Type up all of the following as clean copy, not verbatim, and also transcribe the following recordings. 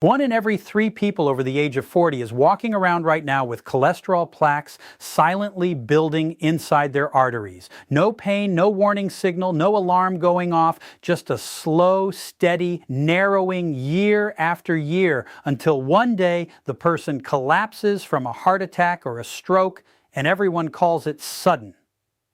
1 in every 3 people over the age of 40 is walking around right now with cholesterol plaques silently building inside their arteries. No pain, no warning signal, no alarm going off, just a slow, steady narrowing year after year until one day the person collapses from a heart attack or a stroke and everyone calls it sudden.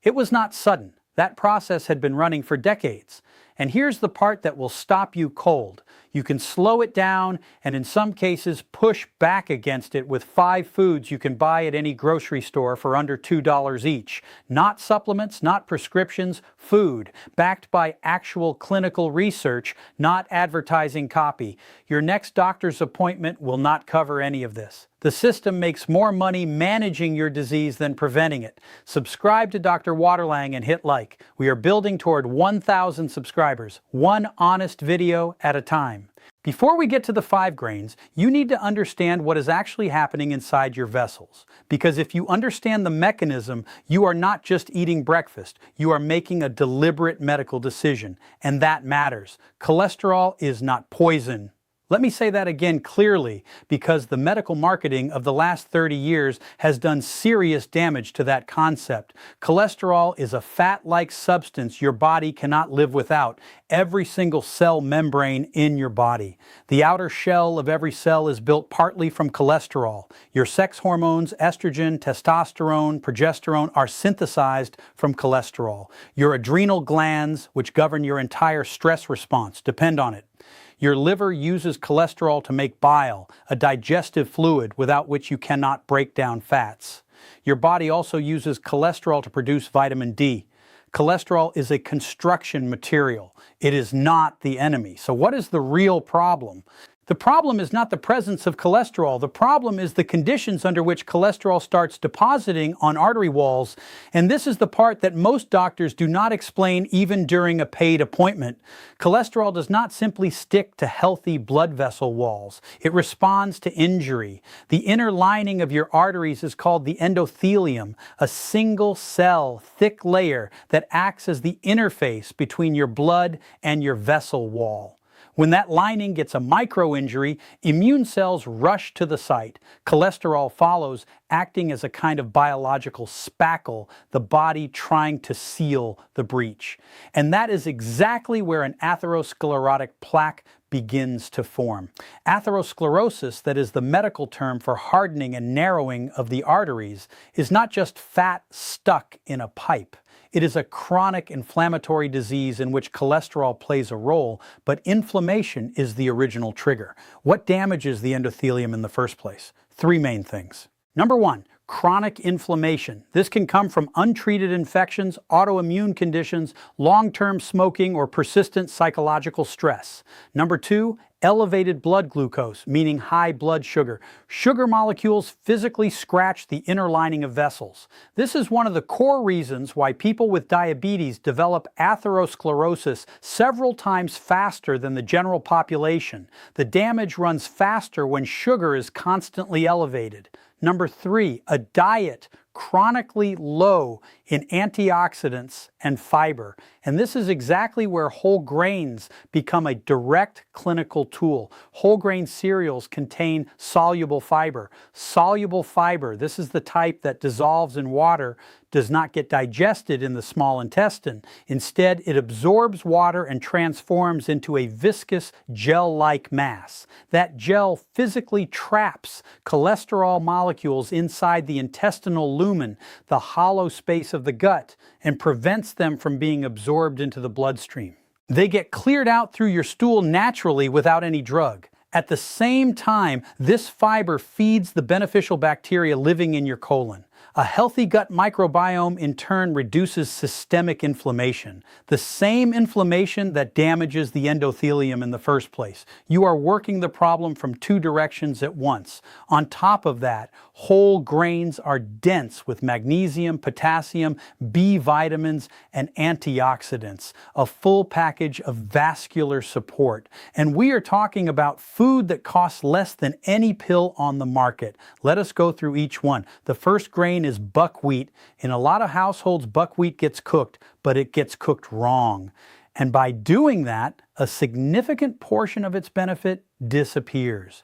It was not sudden. That process had been running for decades. And here's the part that will stop you cold. You can slow it down and in some cases push back against it with 5 foods you can buy at any grocery store for under $2 each. Not supplements, not prescriptions, food, backed by actual clinical research, not advertising copy. Your next doctor's appointment will not cover any of this. The system makes more money managing your disease than preventing it. Subscribe to Dr. Waterlang and hit like. We are building toward 1,000 subscribers, one honest video at a time. Before we get to the 5 grains, you need to understand what is actually happening inside your vessels. Because if you understand the mechanism, you are not just eating breakfast, you are making a deliberate medical decision. And that matters. Cholesterol is not poison. Let me say that again clearly, because the medical marketing of the last 30 years has done serious damage to that concept. Cholesterol is a fat-like substance your body cannot live without. Every single cell membrane in your body. The outer shell of every cell is built partly from cholesterol. Your sex hormones, estrogen, testosterone, progesterone, are synthesized from cholesterol. Your adrenal glands, which govern your entire stress response, depend on it. Your liver uses cholesterol to make bile, a digestive fluid without which you cannot break down fats. Your body also uses cholesterol to produce vitamin D. Cholesterol is a construction material. It is not the enemy. So what is the real problem? The problem is not the presence of cholesterol. The problem is the conditions under which cholesterol starts depositing on artery walls. And this is the part that most doctors do not explain even during a paid appointment. Cholesterol does not simply stick to healthy blood vessel walls. It responds to injury. The inner lining of your arteries is called the endothelium, a single cell, thick layer that acts as the interface between your blood and your vessel wall. When that lining gets a micro-injury, immune cells rush to the site. Cholesterol follows, acting as a kind of biological spackle, the body trying to seal the breach. And that is exactly where an atherosclerotic plaque begins to form. Atherosclerosis, that is the medical term for hardening and narrowing of the arteries, is not just fat stuck in a pipe. It is a chronic inflammatory disease in which cholesterol plays a role, but inflammation is the original trigger. What damages the endothelium in the first place? 3 main things. Number 1, chronic inflammation. This can come from untreated infections, autoimmune conditions, long-term smoking, or persistent psychological stress. Number 2, elevated blood glucose, meaning high blood sugar. Sugar molecules physically scratch the inner lining of vessels. This is one of the core reasons why people with diabetes develop atherosclerosis several times faster than the general population. The damage runs faster when sugar is constantly elevated. Number 3, a diet chronically low in antioxidants and fiber. And this is exactly where whole grains become a direct clinical tool. Whole grain cereals contain soluble fiber. Soluble fiber, this is the type that dissolves in water, does not get digested in the small intestine. Instead, it absorbs water and transforms into a viscous gel-like mass. That gel physically traps cholesterol molecules inside the intestinal lumen, the hollow space of the gut, and prevents them from being absorbed into the bloodstream. They get cleared out through your stool naturally without any drug. At the same time, this fiber feeds the beneficial bacteria living in your colon. A healthy gut microbiome in turn reduces systemic inflammation, the same inflammation that damages the endothelium in the first place. You are working the problem from 2 directions at once. On top of that, whole grains are dense with magnesium, potassium, B vitamins, and antioxidants, a full package of vascular support. And we are talking about food that costs less than any pill on the market. Let us go through each one. The first grain is buckwheat. In a lot of households, buckwheat gets cooked, but it gets cooked wrong. And by doing that, a significant portion of its benefit disappears.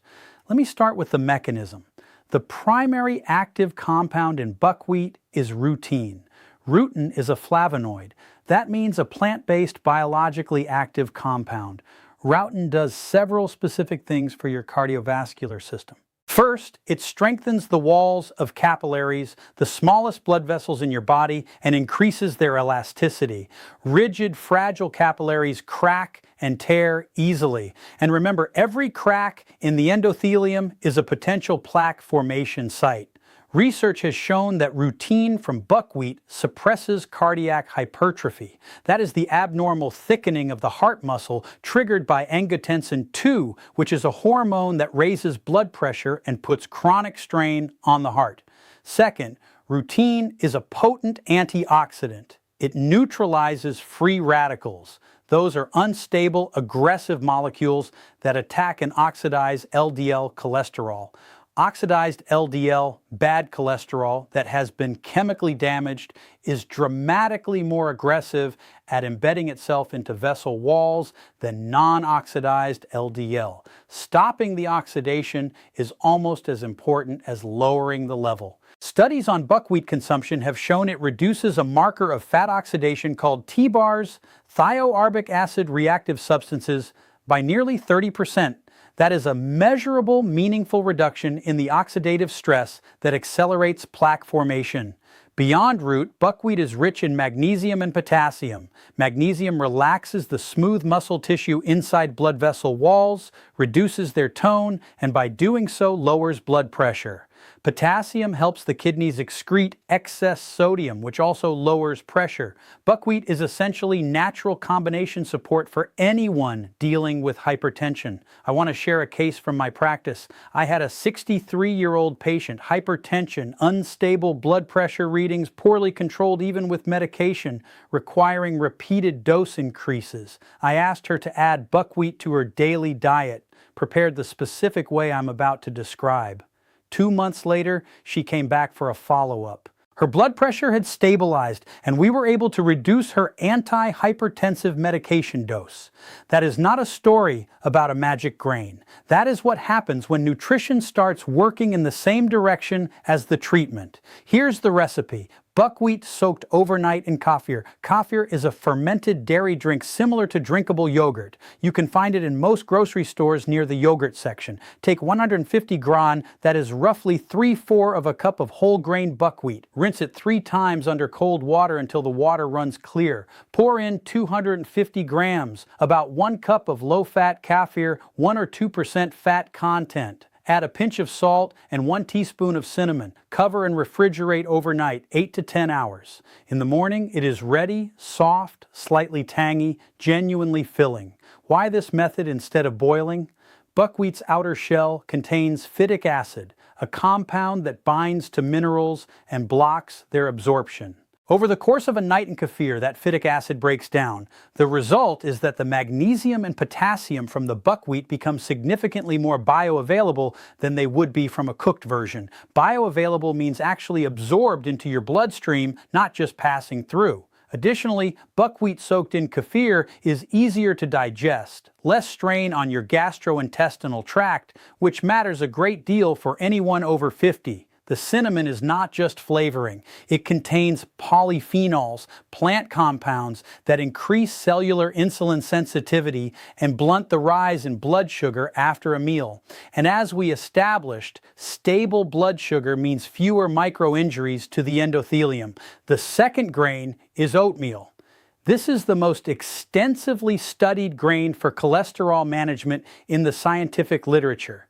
Let me start with the mechanism. The primary active compound in buckwheat is rutin. Rutin is a flavonoid. That means a plant-based biologically active compound. Rutin does several specific things for your cardiovascular system. First, it strengthens the walls of capillaries, the smallest blood vessels in your body, and increases their elasticity. Rigid, fragile capillaries crack and tear easily. And remember, every crack in the endothelium is a potential plaque formation site. Research has shown that rutin from buckwheat suppresses cardiac hypertrophy. That is the abnormal thickening of the heart muscle triggered by angiotensin II, which is a hormone that raises blood pressure and puts chronic strain on the heart. Second, rutin is a potent antioxidant. It neutralizes free radicals. Those are unstable, aggressive molecules that attack and oxidize LDL cholesterol. Oxidized LDL, bad cholesterol that has been chemically damaged, is dramatically more aggressive at embedding itself into vessel walls than non-oxidized LDL. Stopping the oxidation is almost as important as lowering the level. Studies on buckwheat consumption have shown it reduces a marker of fat oxidation called TBARS, thioarbic acid reactive substances, by nearly 30%. That is a measurable, meaningful reduction in the oxidative stress that accelerates plaque formation. Beyond root, buckwheat is rich in magnesium and potassium. Magnesium relaxes the smooth muscle tissue inside blood vessel walls, reduces their tone, and by doing so lowers blood pressure. Potassium helps the kidneys excrete excess sodium, which also lowers pressure. Buckwheat is essentially natural combination support for anyone dealing with hypertension. I want to share a case from my practice. I had a 63-year-old patient, hypertension, unstable blood pressure readings, poorly controlled even with medication, requiring repeated dose increases. I asked her to add buckwheat to her daily diet, prepared the specific way I'm about to describe. 2 months later, she came back for a follow-up. Her blood pressure had stabilized, and we were able to reduce her anti-hypertensive medication dose. That is not a story about a magic grain. That is what happens when nutrition starts working in the same direction as the treatment. Here's the recipe. Buckwheat soaked overnight in kefir. Kefir is a fermented dairy drink similar to drinkable yogurt. You can find it in most grocery stores near the yogurt section. Take 150 gran, that is roughly 3/4 of a cup of whole grain buckwheat. Rinse it 3 times under cold water until the water runs clear. Pour in 250 grams, about 1 cup of low-fat kefir, 1 or 2% fat content. Add a pinch of salt and 1 teaspoon of cinnamon. Cover and refrigerate overnight, 8 to 10 hours. In the morning, it is ready, soft, slightly tangy, genuinely filling. Why this method instead of boiling? Buckwheat's outer shell contains phytic acid, a compound that binds to minerals and blocks their absorption. Over the course of a night in kefir, that phytic acid breaks down. The result is that the magnesium and potassium from the buckwheat become significantly more bioavailable than they would be from a cooked version. Bioavailable means actually absorbed into your bloodstream, not just passing through. Additionally, buckwheat soaked in kefir is easier to digest, less strain on your gastrointestinal tract, which matters a great deal for anyone over 50. The cinnamon is not just flavoring. It contains polyphenols, plant compounds that increase cellular insulin sensitivity and blunt the rise in blood sugar after a meal. And as we established, stable blood sugar means fewer micro-injuries to the endothelium. The second grain is oatmeal. This is the most extensively studied grain for cholesterol management in the scientific literature.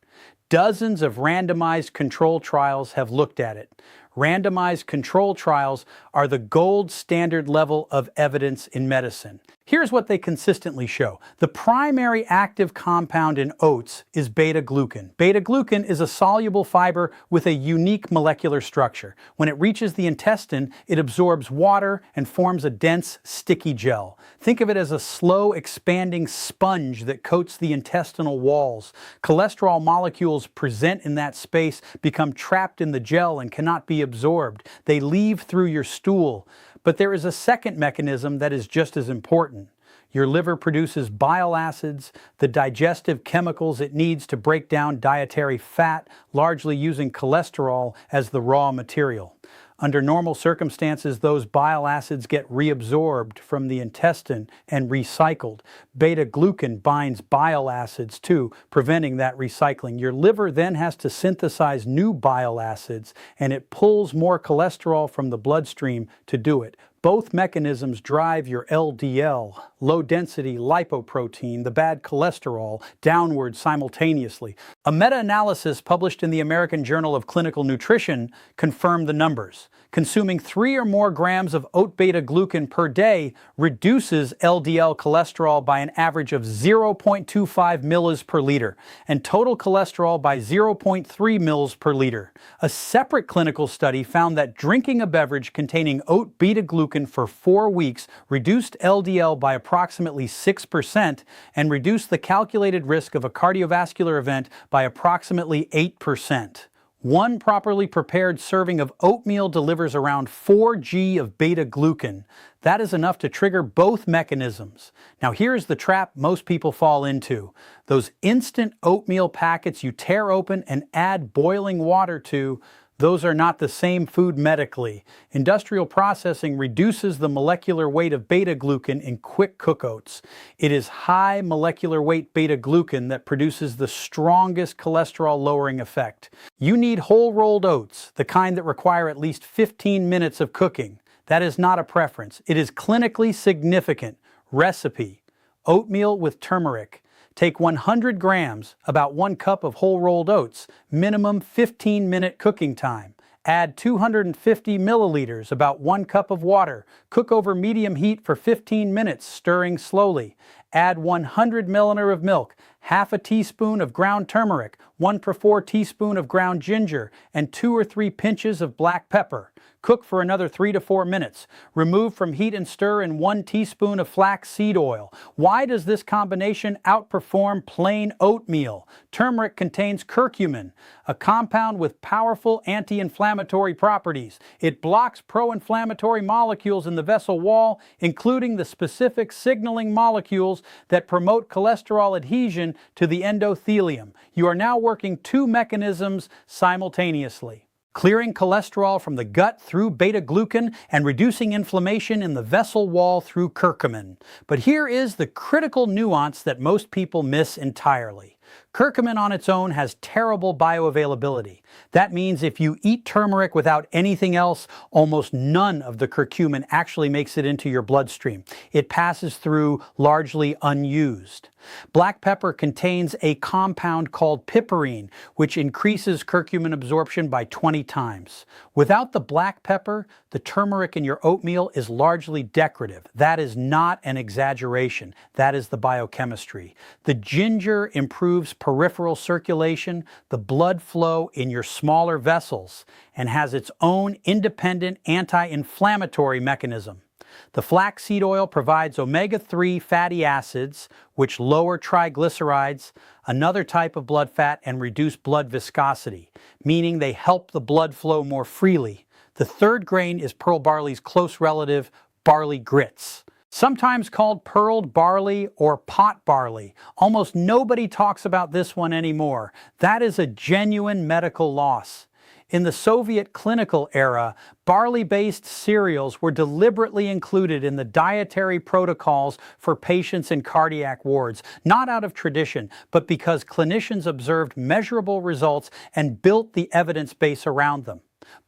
Dozens of randomized control trials have looked at it. Randomized control trials are the gold standard level of evidence in medicine. Here's what they consistently show. The primary active compound in oats is beta-glucan. Beta-glucan is a soluble fiber with a unique molecular structure. When it reaches the intestine, it absorbs water and forms a dense, sticky gel. Think of it as a slow expanding sponge that coats the intestinal walls. Cholesterol molecules present in that space, become trapped in the gel and cannot be absorbed. They leave through your stool. But there is a second mechanism that is just as important. Your liver produces bile acids, the digestive chemicals it needs to break down dietary fat, largely using cholesterol as the raw material. Under normal circumstances, those bile acids get reabsorbed from the intestine and recycled. Beta-glucan binds bile acids too, preventing that recycling. Your liver then has to synthesize new bile acids, and it pulls more cholesterol from the bloodstream to do it. Both mechanisms drive your LDL, low-density lipoprotein, the bad cholesterol, downward simultaneously. A meta-analysis published in the American Journal of Clinical Nutrition confirmed the numbers. Consuming 3 or more grams of oat beta-glucan per day reduces LDL cholesterol by an average of 0.25 mils per liter, and total cholesterol by 0.3 mils per liter. A separate clinical study found that drinking a beverage containing oat beta-glucan for 4 weeks reduced LDL by approximately 6% and reduced the calculated risk of a cardiovascular event by approximately 8%. One properly prepared serving of oatmeal delivers around 4 g of beta-glucan. That is enough to trigger both mechanisms. Now here's the trap most people fall into. Those instant oatmeal packets you tear open and add boiling water to, those are not the same food medically. Industrial processing reduces the molecular weight of beta-glucan in quick cook oats. It is high molecular weight beta-glucan that produces the strongest cholesterol-lowering effect. You need whole rolled oats, the kind that require at least 15 minutes of cooking. That is not a preference. It is clinically significant. Recipe: oatmeal with turmeric. Take 100 grams, about 1 cup of whole rolled oats, minimum 15-minute cooking time. Add 250 milliliters, about 1 cup of water. Cook over medium heat for 15 minutes, stirring slowly. Add 100 milliliters of milk, half a teaspoon of ground turmeric, 1/4 teaspoon of ground ginger, and 2 or 3 pinches of black pepper. Cook for another 3 to 4 minutes. Remove from heat and stir in 1 teaspoon of flax seed oil. Why does this combination outperform plain oatmeal? Turmeric contains curcumin, a compound with powerful anti-inflammatory properties. It blocks pro-inflammatory molecules in the vessel wall, including the specific signaling molecules that promote cholesterol adhesion to the endothelium. You are now working 2 mechanisms simultaneously: clearing cholesterol from the gut through beta-glucan and reducing inflammation in the vessel wall through curcumin. But here is the critical nuance that most people miss entirely. Curcumin on its own has terrible bioavailability. That means if you eat turmeric without anything else, almost none of the curcumin actually makes it into your bloodstream. It passes through largely unused. Black pepper contains a compound called piperine, which increases curcumin absorption by 20 times. Without the black pepper, the turmeric in your oatmeal is largely decorative. That is not an exaggeration. That is the biochemistry. The ginger improves peripheral circulation, the blood flow in your smaller vessels, and has its own independent anti-inflammatory mechanism. The flaxseed oil provides omega-3 fatty acids, which lower triglycerides, another type of blood fat, and reduce blood viscosity, meaning they help the blood flow more freely. The third grain is pearl barley's close relative, barley grits. Sometimes called pearled barley or pot barley. Almost nobody talks about this one anymore. That is a genuine medical loss. In the Soviet clinical era, barley-based cereals were deliberately included in the dietary protocols for patients in cardiac wards, not out of tradition, but because clinicians observed measurable results and built the evidence base around them.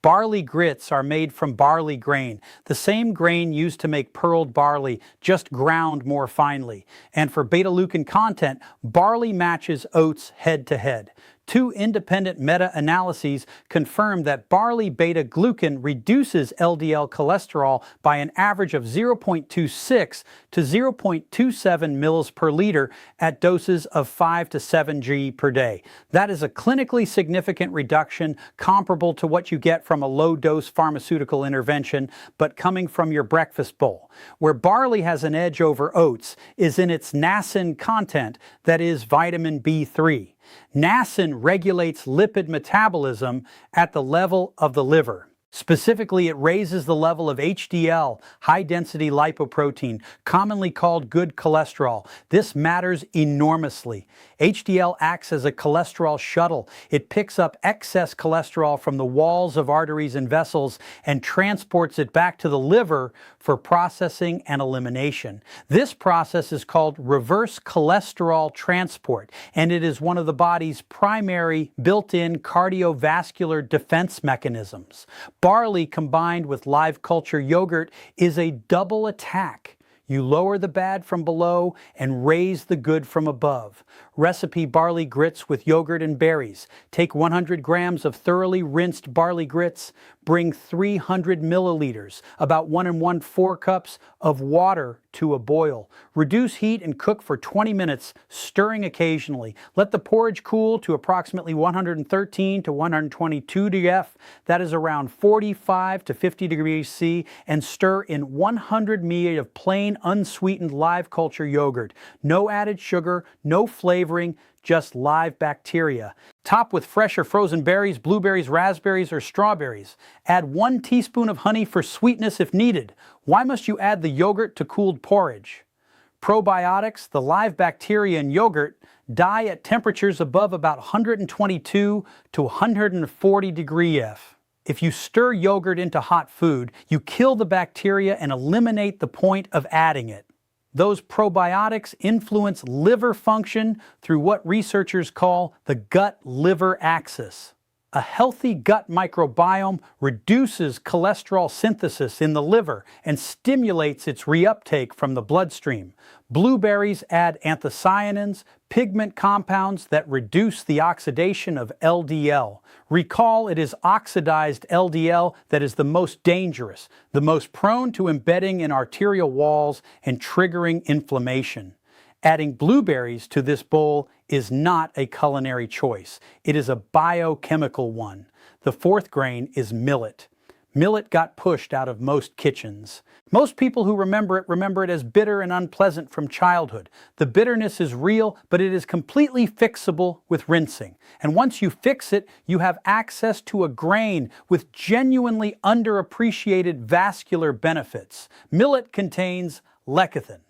Barley grits are made from barley grain, the same grain used to make pearled barley, just ground more finely. And for beta-glucan content, barley matches oats head to head. 2 independent meta-analyses confirmed that barley beta-glucan reduces LDL cholesterol by an average of 0.26 to 0.27 mils per liter at doses of 5 to 7 g per day. That is a clinically significant reduction comparable to what you get from a low-dose pharmaceutical intervention, but coming from your breakfast bowl. Where barley has an edge over oats is in its niacin content, that is vitamin B3. Niacin regulates lipid metabolism at the level of the liver. Specifically, it raises the level of HDL, high-density lipoprotein, commonly called good cholesterol. This matters enormously. HDL acts as a cholesterol shuttle. It picks up excess cholesterol from the walls of arteries and vessels and transports it back to the liver for processing and elimination. This process is called reverse cholesterol transport, and it is one of the body's primary built-in cardiovascular defense mechanisms. Barley combined with live culture yogurt is a double attack. You lower the bad from below and raise the good from above. Recipe barley grits with yogurt and berries. Take 100 grams of thoroughly rinsed barley grits. Bring 300 milliliters, about 1 1/4 cups of water to a boil. Reduce heat and cook for 20 minutes, stirring occasionally. Let the porridge cool to approximately 113 to 122 dF, that is around 45 to 50 degrees C, and stir in 100 ml of plain unsweetened live culture yogurt. No added sugar, no flavoring, just live bacteria. Top with fresh or frozen berries, blueberries, raspberries, or strawberries. Add 1 teaspoon of honey for sweetness if needed. Why must you add the yogurt to cooled porridge? Probiotics, the live bacteria in yogurt, die at temperatures above about 122 to 140 degree F. If you stir yogurt into hot food, you kill the bacteria and eliminate the point of adding it. Those probiotics influence liver function through what researchers call the gut-liver axis. A healthy gut microbiome reduces cholesterol synthesis in the liver and stimulates its reuptake from the bloodstream. Blueberries add anthocyanins, pigment compounds that reduce the oxidation of LDL. Recall, it is oxidized LDL that is the most dangerous, the most prone to embedding in arterial walls and triggering inflammation. Adding blueberries to this bowl is not a culinary choice. It is a biochemical one. The fourth grain is millet. Millet got pushed out of most kitchens. Most people who remember it as bitter and unpleasant from childhood. The bitterness is real, but it is completely fixable with rinsing. And once you fix it, you have access to a grain with genuinely underappreciated vascular benefits. Millet contains lecithin.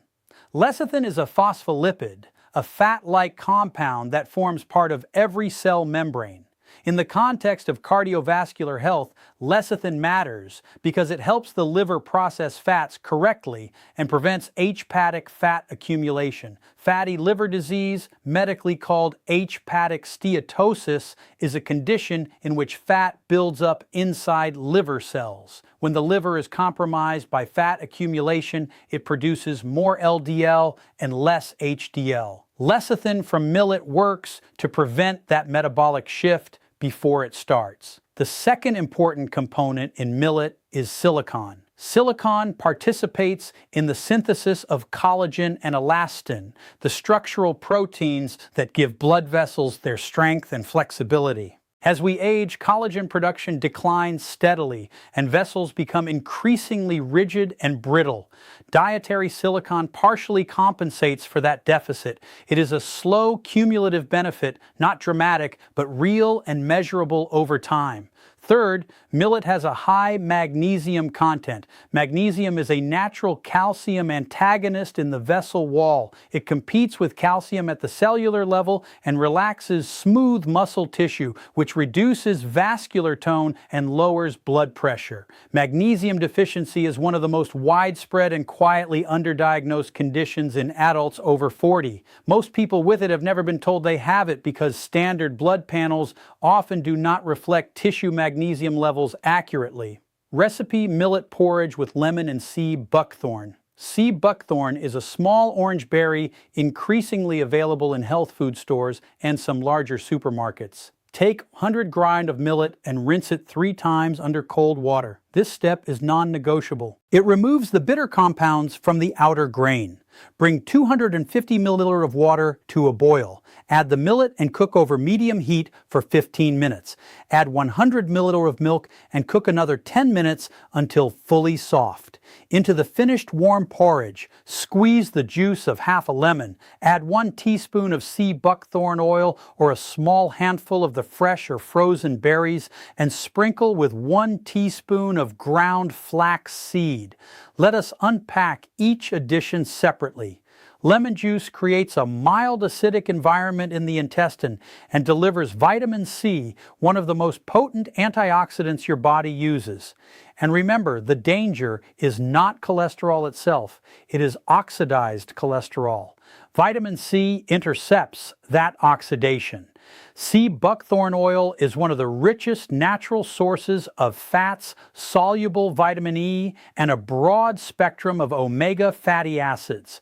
Lecithin is a phospholipid, a fat-like compound that forms part of every cell membrane. In the context of cardiovascular health, lecithin matters because it helps the liver process fats correctly and prevents H-hepatic fat accumulation. Fatty liver disease, medically called H-hepatic steatosis, is a condition in which fat builds up inside liver cells. When the liver is compromised by fat accumulation, it produces more LDL and less HDL. Lecithin from millet works to prevent that metabolic shift before it starts. The second important component in millet is silicon. Silicon participates in the synthesis of collagen and elastin, the structural proteins that give blood vessels their strength and flexibility. As we age, collagen production declines steadily, and vessels become increasingly rigid and brittle. Dietary silicon partially compensates for that deficit. It is a slow, cumulative benefit, not dramatic, but real and measurable over time. Third, millet has a high magnesium content. Magnesium is a natural calcium antagonist in the vessel wall. It competes with calcium at the cellular level and relaxes smooth muscle tissue, which reduces vascular tone and lowers blood pressure. Magnesium deficiency is one of the most widespread and quietly underdiagnosed conditions in adults over 40. Most people with it have never been told they have it because standard blood panels often do not reflect tissue magnesium levels accurately. Recipe millet porridge with lemon and sea buckthorn. Sea buckthorn is a small orange berry increasingly available in health food stores and some larger supermarkets. Take 100 grind of millet and rinse it 3 times under cold water. This step is non-negotiable. It removes the bitter compounds from the outer grain. Bring 250 milliliters of water to a boil. Add the millet and cook over medium heat for 15 minutes. Add 100 milliliters of milk and cook another 10 minutes until fully soft. Into the finished warm porridge, squeeze the juice of half a lemon. Add 1 teaspoon of sea buckthorn oil or a small handful of the fresh or frozen berries and sprinkle with 1 teaspoon of ground flax seed. Let us unpack each addition separately. Lemon juice creates a mild acidic environment in the intestine and delivers vitamin C, one of the most potent antioxidants your body uses. And remember, the danger is not cholesterol itself, it is oxidized cholesterol. Vitamin C intercepts that oxidation. Sea buckthorn oil is one of the richest natural sources of fats, soluble vitamin E, and a broad spectrum of omega fatty acids.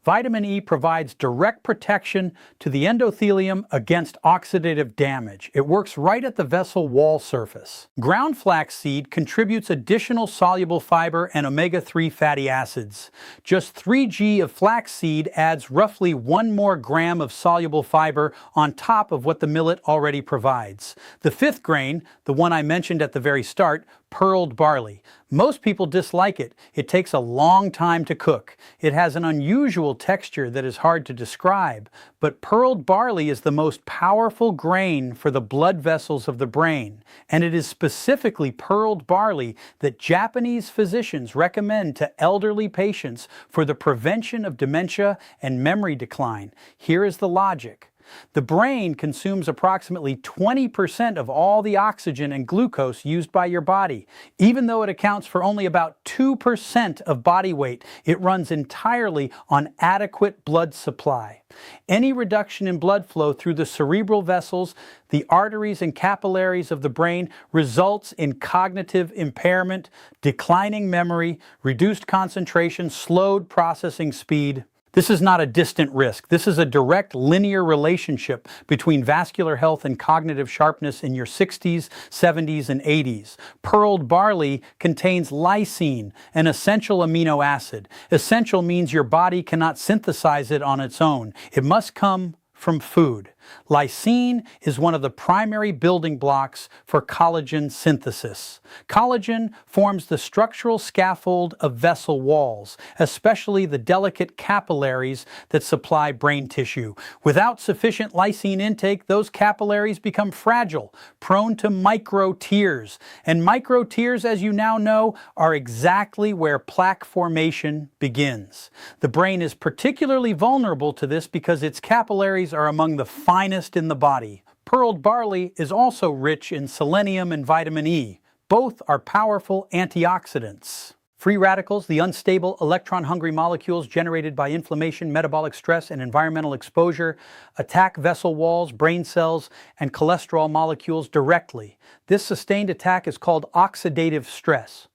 Vitamin E provides direct protection to the endothelium against oxidative damage. It works right at the vessel wall surface. Ground flaxseed contributes additional soluble fiber and omega-3 fatty acids. Just 3 g of flaxseed adds roughly 1 more gram of soluble fiber on top of what the millet already provides. The 5th grain, the one I mentioned at the very start, pearled barley. Most people dislike it. It takes a long time to cook. It has an unusual texture that is hard to describe, but pearled barley is the most powerful grain for the blood vessels of the brain, and it is specifically pearled barley that Japanese physicians recommend to elderly patients for the prevention of dementia and memory decline. Here is the logic. The brain consumes approximately 20% of all the oxygen and glucose used by your body. Even though it accounts for only about 2% of body weight, it runs entirely on adequate blood supply. Any reduction in blood flow through the cerebral vessels, the arteries and capillaries of the brain results in cognitive impairment, declining memory, reduced concentration, slowed processing speed. This is not a distant risk. This is a direct linear relationship between vascular health and cognitive sharpness in your 60s, 70s, and 80s. Pearled barley contains lysine, an essential amino acid. Essential means your body cannot synthesize it on its own. It must come from food. Lysine is one of the primary building blocks for collagen synthesis. Collagen forms the structural scaffold of vessel walls, especially the delicate capillaries that supply brain tissue. Without sufficient lysine intake, those capillaries become fragile, prone to micro tears. And micro tears, as you now know, are exactly where plaque formation begins. The brain is particularly vulnerable to this because its capillaries are among the finest in the body. Pearled barley is also rich in selenium and vitamin E. Both are powerful antioxidants. Free radicals, the unstable electron-hungry molecules generated by inflammation, metabolic stress, and environmental exposure, attack vessel walls, brain cells, and cholesterol molecules directly. This sustained attack is called oxidative stress.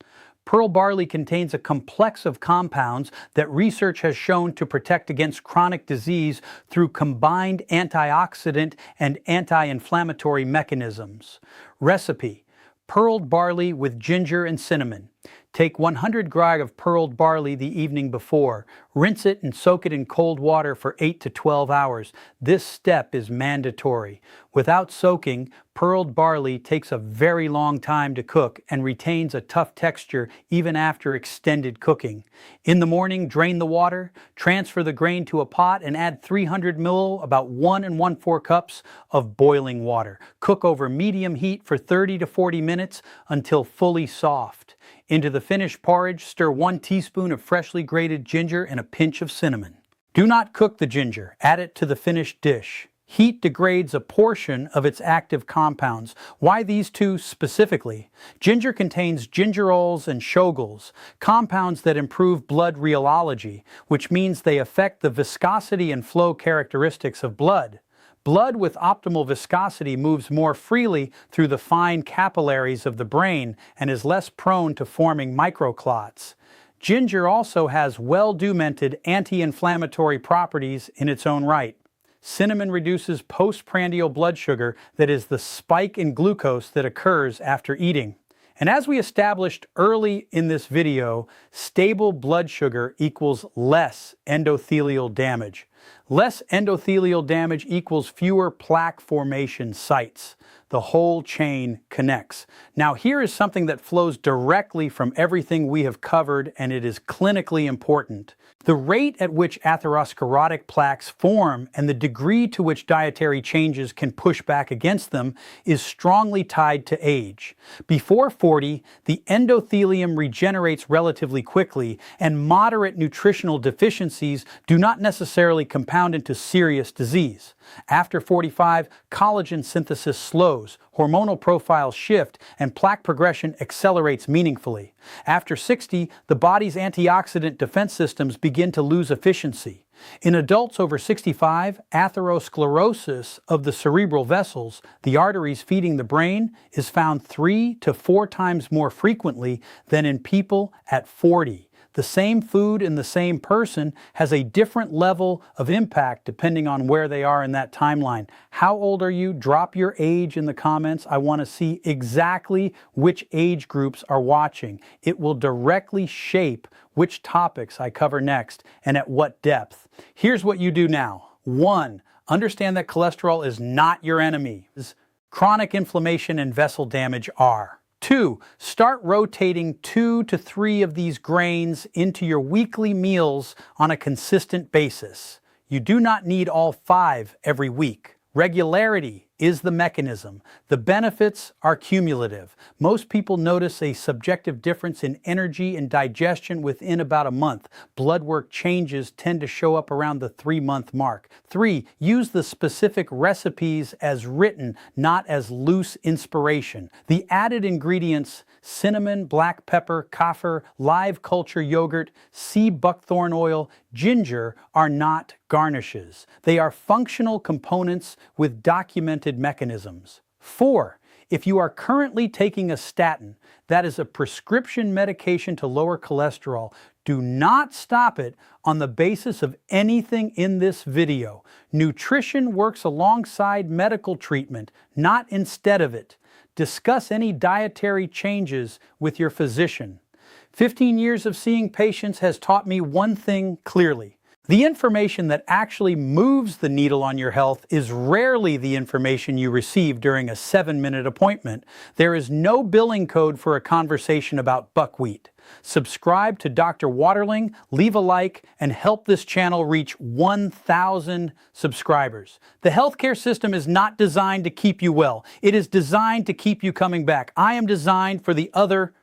Pearl barley contains a complex of compounds that research has shown to protect against chronic disease through combined antioxidant and anti-inflammatory mechanisms. Recipe: pearled barley with ginger and cinnamon. Take 100 g of pearled barley the evening before. Rinse it and soak it in cold water for 8 to 12 hours. This step is mandatory. Without soaking, pearled barley takes a very long time to cook and retains a tough texture even after extended cooking. In the morning, drain the water, transfer the grain to a pot and add 300 ml, about 1 1/4 cups of boiling water. Cook over medium heat for 30 to 40 minutes until fully soft. Into the finished porridge, stir 1 teaspoon of freshly grated ginger and a pinch of cinnamon. Do not cook the ginger. Add it to the finished dish. Heat degrades a portion of its active compounds. Why these two specifically? Ginger contains gingerols and shogols, compounds that improve blood rheology, which means they affect the viscosity and flow characteristics of blood. Blood with optimal viscosity moves more freely through the fine capillaries of the brain and is less prone to forming microclots. Ginger also has well-documented anti-inflammatory properties in its own right. Cinnamon reduces postprandial blood sugar, that is the spike in glucose that occurs after eating. And as we established early in this video, stable blood sugar equals less endothelial damage. Less endothelial damage equals fewer plaque formation sites. The whole chain connects. Now here is something that flows directly from everything we have covered, and it is clinically important. The rate at which atherosclerotic plaques form and the degree to which dietary changes can push back against them is strongly tied to age. Before 40, the endothelium regenerates relatively quickly, and moderate nutritional deficiencies do not necessarily compound into serious disease. After 45, collagen synthesis slows, hormonal profiles shift, and plaque progression accelerates meaningfully. After 60, the body's antioxidant defense systems begin to lose efficiency. In adults over 65, atherosclerosis of the cerebral vessels, the arteries feeding the brain, is found 3 to 4 times more frequently than in people at 40. The same food in the same person has a different level of impact depending on where they are in that timeline. How old are you? Drop your age in the comments. I want to see exactly which age groups are watching. It will directly shape which topics I cover next and at what depth. Here's what you do now. 1. Understand that cholesterol is not your enemy. Chronic inflammation and vessel damage are. 2. Start rotating 2 to 3 of these grains into your weekly meals on a consistent basis. You do not need all 5 every week. Regularity is the mechanism. The benefits are cumulative. Most people notice a subjective difference in energy and digestion within about a month. Blood work changes tend to show up around the 3-month mark. 3. Use the specific recipes as written, not as loose inspiration. The added ingredients cinnamon, black pepper, kaffir, live culture yogurt, sea buckthorn oil, ginger are not garnishes. They are functional components with documented mechanisms. 4. If you are currently taking a statin, that is a prescription medication to lower cholesterol, do not stop it on the basis of anything in this video. Nutrition works alongside medical treatment, not instead of it. Discuss any dietary changes with your physician. 15 years of seeing patients has taught me one thing clearly. The information that actually moves the needle on your health is rarely the information you receive during a 7-minute appointment. There is no billing code for a conversation about buckwheat. Subscribe to Dr. Waterling, leave a like, and help this channel reach 1,000 subscribers. The healthcare system is not designed to keep you well. It is designed to keep you coming back. I am designed for the other